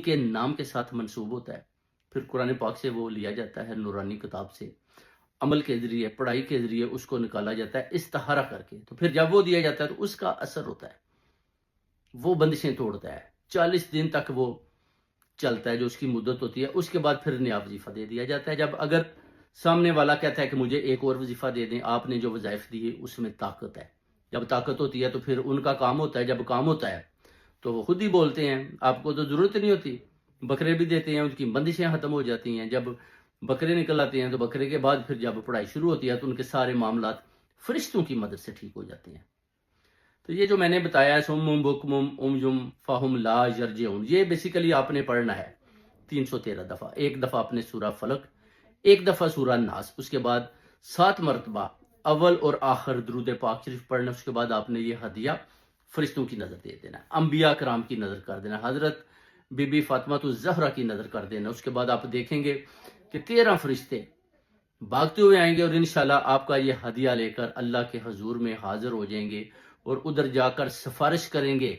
کے نام کے ساتھ منسوب ہوتا ہے، پھر قرآن پاک سے وہ لیا جاتا ہے، نورانی کتاب سے عمل کے ذریعے، پڑھائی کے ذریعے اس کو نکالا جاتا ہے استخارہ کر کے، تو پھر جب وہ دیا جاتا ہے تو اس کا اثر ہوتا ہے، وہ بندشیں توڑتا ہے، 40 دن تک وہ چلتا ہے جو اس کی مدت ہوتی ہے، اس کے بعد پھر نیا وظیفہ دے دیا جاتا ہے۔ جب اگر سامنے والا کہتا ہے کہ مجھے ایک اور وظیفہ دے دیں، آپ نے جو وظائف دیے اس میں طاقت ہے، جب طاقت ہوتی ہے تو پھر ان کا کام ہوتا ہے، جب کام ہوتا ہے تو وہ خود ہی بولتے ہیں، آپ کو تو ضرورت نہیں ہوتی، بکرے بھی دیتے ہیں، ان کی بندشیں ختم ہو جاتی ہیں، جب بکرے نکل آتے ہیں تو بکرے کے بعد پھر جب پڑھائی شروع ہوتی ہے تو ان کے سارے معاملات فرشتوں کی مدد سے ٹھیک ہو جاتے ہیں۔ تو یہ جو میں نے بتایا ہے سم بکم امجم فہم لا یرجعون، یہ بیسیکلی آپ نے پڑھنا ہے 313 دفعہ، ایک دفعہ اپنے سورہ فلق، ایک دفعہ سورہ ناس، اس کے بعد 7 مرتبہ اول اور آخر درود پاک شریف پڑھنا، اس کے بعد آپ نے یہ ہدیہ فرشتوں کی نظر دے دینا، انبیاء کرام کی نظر کر دینا، حضرت بی بی فاطمہ الزہرا کی نظر کر دینا، اس کے بعد آپ دیکھیں گے کہ 13 فرشتے بھاگتے ہوئے آئیں گے اور انشاءاللہ آپ کا یہ ہدیہ لے کر اللہ کے حضور میں حاضر ہو جائیں گے اور ادھر جا کر سفارش کریں گے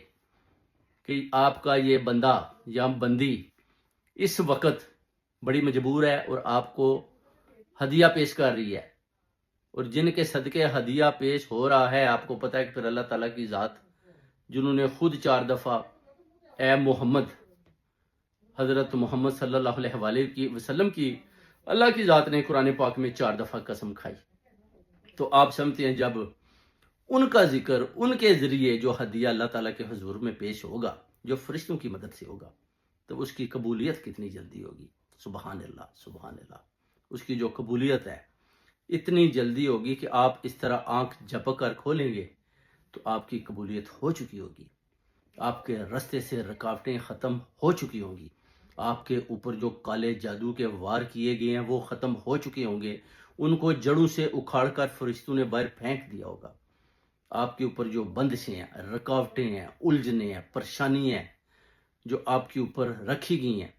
کہ آپ کا یہ بندہ یا بندی اس وقت بڑی مجبور ہے اور آپ کو ہدیہ پیش کر رہی ہے، اور جن کے صدقے ہدیہ پیش ہو رہا ہے، آپ کو پتہ ہے کہ پھر اللہ تعالیٰ کی ذات جنہوں نے خود 4 دفعہ اے محمد، حضرت محمد صلی اللہ علیہ وآلہ وسلم کی اللہ کی ذات نے قرآن پاک میں 4 دفعہ قسم کھائی، تو آپ سمجھتے ہیں جب ان کا ذکر ان کے ذریعے جو ہدیہ اللہ تعالیٰ کے حضور میں پیش ہوگا، جو فرشتوں کی مدد سے ہوگا، تو اس کی قبولیت کتنی جلدی ہوگی۔ سبحان اللہ، سبحان اللہ، اس کی جو قبولیت ہے اتنی جلدی ہوگی کہ آپ اس طرح آنکھ جھپک کر کھولیں گے تو آپ کی قبولیت ہو چکی ہوگی، آپ کے رستے سے رکاوٹیں ختم ہو چکی ہوں گی، آپ کے اوپر جو کالے جادو کے وار کیے گئے ہیں وہ ختم ہو چکے ہوں گے، ان کو جڑوں سے اکھاڑ کر فرشتوں نے باہر پھینک دیا ہوگا، آپ کے اوپر جو بندشیں ہیں، رکاوٹیں ہیں، الجھنیں ہیں، پریشانی ہیں جو آپ کے اوپر رکھی گئی ہیں،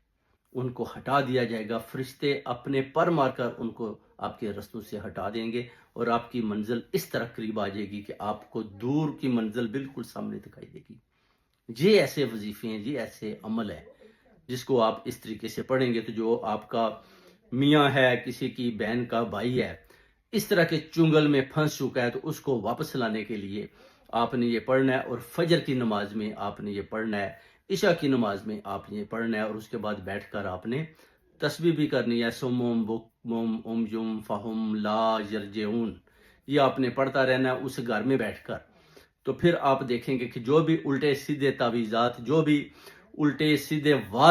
ان کو ہٹا دیا جائے گا، فرشتے اپنے پر مار کر ان کو آپ کے رستوں سے ہٹا دیں گے اور آپ کی منزل اس طرح قریب آ جائے گی کہ آپ کو دور کی منزل بالکل سامنے دکھائی دے گی۔ یہ ایسے وظیفے ہیں، یہ ایسے عمل ہے جس کو آپ اس طریقے سے پڑھیں گے تو جو آپ کا میاں ہے، کسی کی بہن کا بھائی ہے، اس طرح کے چنگل میں پھنس چکا ہے، تو اس کو واپس لانے کے لیے آپ نے یہ پڑھنا ہے، اور فجر کی نماز میں آپ نے یہ پڑھنا ہے، عشاء کی نماز میں آپ نے یہ پڑھنا ہے، اور اس کے بعد بیٹھ کر آپ نے تسبیح بھی کرنی ہے، سمم بکم امجم فہم لا یرجعون، یہ آپ نے پڑھتا رہنا ہے اس گھر میں بیٹھ کر۔ تو پھر آپ دیکھیں گے کہ جو بھی الٹے سیدھے تعویذات، جو بھی الٹے سیدھے وار